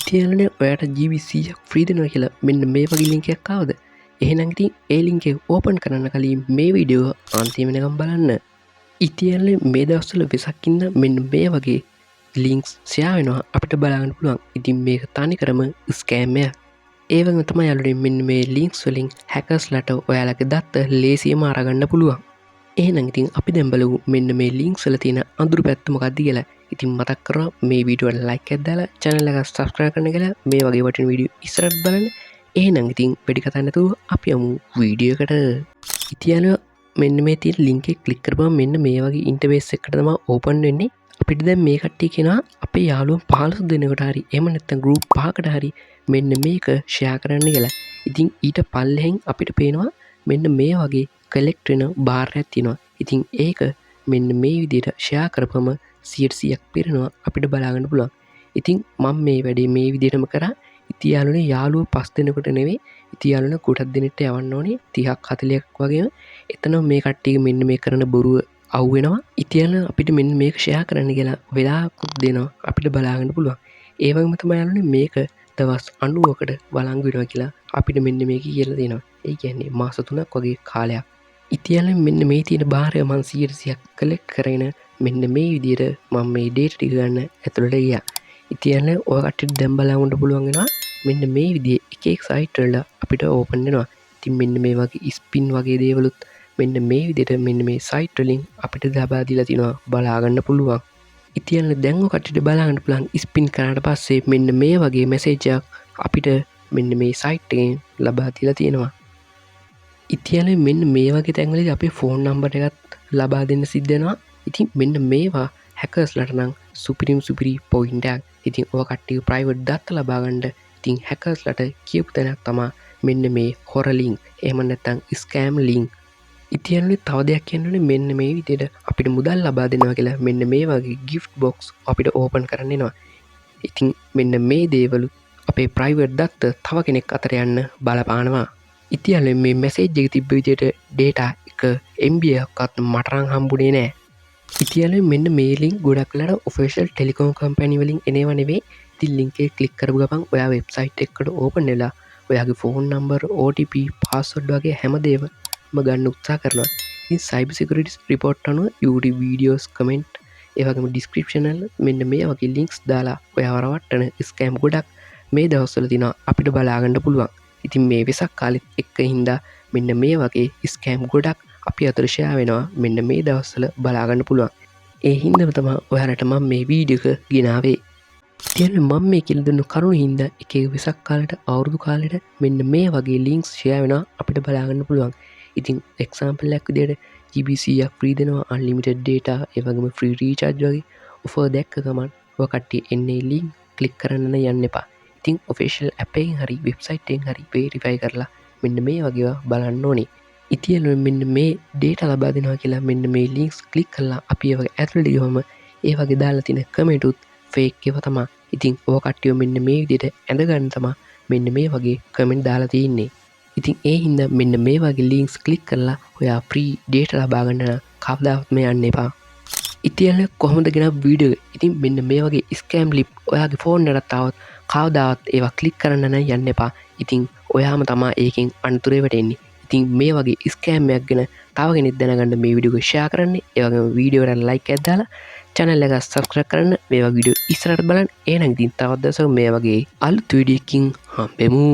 ඉතියලනේ ඔයාට ජීවිසියක් ෆ්‍රී දෙනවා කියලා මෙන්න මේ වගේ ලින්කයක් ආවද? එහෙනම් ඉතින් ඒ ලින්ක් එක ඕපන් කරන්න කලින් මේ වීඩියෝ අන්තිම වෙනකම් බලන්න. ඉතියලනේ මේ දවස්වල වෙසක් ඉන්න මෙන්න මේ වගේ ලින්ක්ස් ෂෙයා වෙනවා අපිට බලන්න පුළුවන්. ඉතින් මේක තනිකරම ස්කෑම් එකක්. ඒ වගේම තමයි යාළුවනේ මෙන්න මේ ලින්ක්ස් වලින් හැකර්ස්ලාට ඔයාලගේ දත්ත ලේසියෙන්ම අරගන්න පුළුවන්. එහෙනම් ඉතින් අපි දැන් බලමු මෙන්න මේ ලින්ක්ස් වල තියෙන අඳුරු පැත්ත මොකක්ද කියලා. ඉතින් මතක් කරනවා මේ වීඩියෝට ලයික් එකක් දාලා channel එක subscribe කරන්න කියලා මේ වගේ වටින වීඩියෝ ඉස්සරහට බලන්න. එහෙනම් ඉතින් වැඩි කතා නැතුව අපි යමු වීඩියෝ එකට. ඉතින් මෙන්න මේ තියෙන link එක click කරපුවම මෙන්න මේ වගේ interface එකකට තමයි open වෙන්නේ. අපිට දැන් මේ කට්ටිය කියනවා අපේ යාළුවෝ 15 දෙනෙකුට හරි එහෙම නැත්නම් group 5කට හරි මෙන්න මේක share කරන්න කියලා. ඉතින් ඊට පල්ලෙහෙන් අපිට පේනවා මෙන්න මේ වගේ collect වෙන bar එකක් තියෙනවා. ඉතින් ඒක මෙන්න මේ විදිහට share කරපම 100ක් පිරෙනවා අපිට බලාගන්න පුළුවන්. ඉතින් මම මේ වැඩේ මේ විදිහටම කරා. ඉතින් යාළුවනේ යාළුවෝ 5 දෙනෙකුට නෙවෙයි ඉතින් යාළුවනේ කොටස් දෙනෙක්ට යවන්න ඕනේ 30ක් 40ක් වගේම. එතන මේ කට්ටිය මෙන්න මේ කරන බොරුව අවු වෙනවා. ඉතින් අපිට මෙන්න මේක share කරන්න කියලා වෙලාවකුත් දෙනවා අපිට බලාගන්න පුළුවන්. ඒ වගේම තමයි යාළුවනේ මේක දවස් 90කට වළංගු වෙනවා කියලා අපිට මෙන්න මේක කියලා දෙනවා. ඒ කියන්නේ මාස 3ක් වගේ කාලයක්. ඉතින් මෙන්න මේ තියෙන බාරය මම 100ක් කලෙක්ට් කරගෙන මෙන්න මේ විදිහට මම මේ data ටික ගන්න ඇතුළට ගියා. ඉතින් ඔය කට්ටියට දැන් බලන්න පුළුවන් වෙනවා මෙන්න මේ විදිහේ එක එක site වල අපිට open වෙනවා. ඉතින් මෙන්න මේ වගේ spin වගේ දේවලුත් මෙන්න මේ විදිහට මෙන්න මේ site වලින් අපිට ලබා දීලා තිනවා බලා ගන්න පුළුවන්. ඉතින් දැන් ඔය කට්ටියට බලන්න පුළුවන් spin කරාට පස්සේ මෙන්න මේ වගේ message එකක් අපිට මෙන්න මේ site එකෙන් ලබා දීලා තියෙනවා. ඉතින් මෙන්න මේ වගේ තැන්වලදී අපේ ෆෝන් නම්බර් එකත් ලබා දෙන්න සිද්ධ වෙනවා. ඉතින් මෙන්න මේවා හැකර්ස්ලාට නම් සුපිරි පොයින්ට් එකක්. ඉතින් ඔය කට්ටිය ප්‍රයිවට් දත්ත ලබා ගන්න ඉතින් හැකර්ස්ලාට කියපු තැනක් තමයි මෙන්න මේ හොර ලින්ක්. එහෙම නැත්නම් ස්කෑම් ලින්ක්. ඉතින් තව දෙයක් කියන්නනේ මෙන්න මේ විදිහට අපිට මුදල් ලබා දෙනවා කියලා මෙන්න මේ වගේ gift box අපිට ඕපන් කරන්න එනවා. ඉතින් මෙන්න මේ දේවලු අපේ ප්‍රයිවට් දත්ත තව කෙනෙක් අතර යන්න බලපානවා. ඉතින් මේ මැසේජ් එක තිබ්බ විදිහට data එක MB එකක්වත් මට නම් හම්බුනේ නෑ. ඉතින් මෙන්න මේ link ගොඩක් වෙලාට official telecom company වලින් එනව නෙවෙයි. ඉතින් link එක click කරපු ගමන් ඔයා website එකකට open වෙලා ඔයාගේ phone number OTP password වගේ හැමදේම ගන්න උත්සාහ කරනවා. ඉතින් cyber security report අනුව YouTube videos comment ඒ වගේම description වල මෙන්න මේ වගේ links දාලා ඔයාව රවට්ටන scam ගොඩක් මේ දවස්වල තියෙනවා අපිට බලා ගන්න පුළුවන්. ඉතින් මේ වෙසක් කාලෙත් එක්ක හින්දා මෙන්න මේ වගේ ස්කෑම් ගොඩක් අපි අතර ෂෙයා වෙනවා මෙන්න මේ දවස්වල බලා ගන්න පුළුවන්. ඒ හින්දාම තමයි ඔයාලට මම මේ වීඩියෝ එක ගෙනාවේ. ඉතින් මම මේ කියලා දුන්නු කරුණු හින්දා එක එක වෙසක් කාලෙට අවුරුදු කාලෙට මෙන්න මේ වගේ ලින්ක්ස් ෂෙයා වෙනවා අපිට බලා ගන්න පුළුවන්. ඉතින් එක්සැම්පල් එකක් විදිහට GB 100ක් ෆ්‍රී දෙනවා unlimited data ඒ වගේම free recharge වගේ offer දැක්ක ගමන් ඔය කට්ටිය එන්නේ link click කරන්න යන්න එපා. ඉතින් official app එකෙන් හරි website එකෙන් හරි verify කරලා මෙන්න මේ වගේ බලන්න ඕනේ. ඉතින් මෙන්න මේ data ලබා දෙනවා කියලා මෙන්න මේ links click කරලා අපි ඒ වගේ ඇතුළට ගියවම ඒ වගේ දාලා තියෙන comment උත් fake ඒවා තමයි. ඉතින් ඔය කට්ටිය මෙන්න මේ විදිහට ඇඳ ගන්න තමයි මෙන්න මේ වගේ comment දාලා තියෙන්නේ. ඉතින් ඒ හින්දා මෙන්න මේ වගේ links click කරලා ඔයා free data ලබා ගන්න නම් කවදාවත් මේ යන්න එපා. ඉතින් කොහොමද ගෙන වීඩියෝ එක. ඉතින් මෙන්න මේ වගේ scam link ඔයාගේ ෆෝන් එකකට આવත් කවදාවත් ඒවා ක්ලික් කරන්න නම් යන්න එපා. ඉතින් ඔයාම තමයි ඒකෙන් අන්තරේ වැටෙන්නේ. ඉතින් මේ වගේ ස්කෑම් එකක් ගැන තව කෙනෙක් දැනගන්න මේ වීඩියෝ එක ෂෙයා කරන්න. ඒ වගේම වීඩියෝ එකට ලයික් එකක් දාලා channel එක subscribe කරන්න. මේ වගේ වීඩියෝ ඉස්සරහට බලන්න. එහෙනම් ඉතින් තවත් දවසක මේ වගේ අලුත් වීඩියෝ එකකින් හම්බෙමු.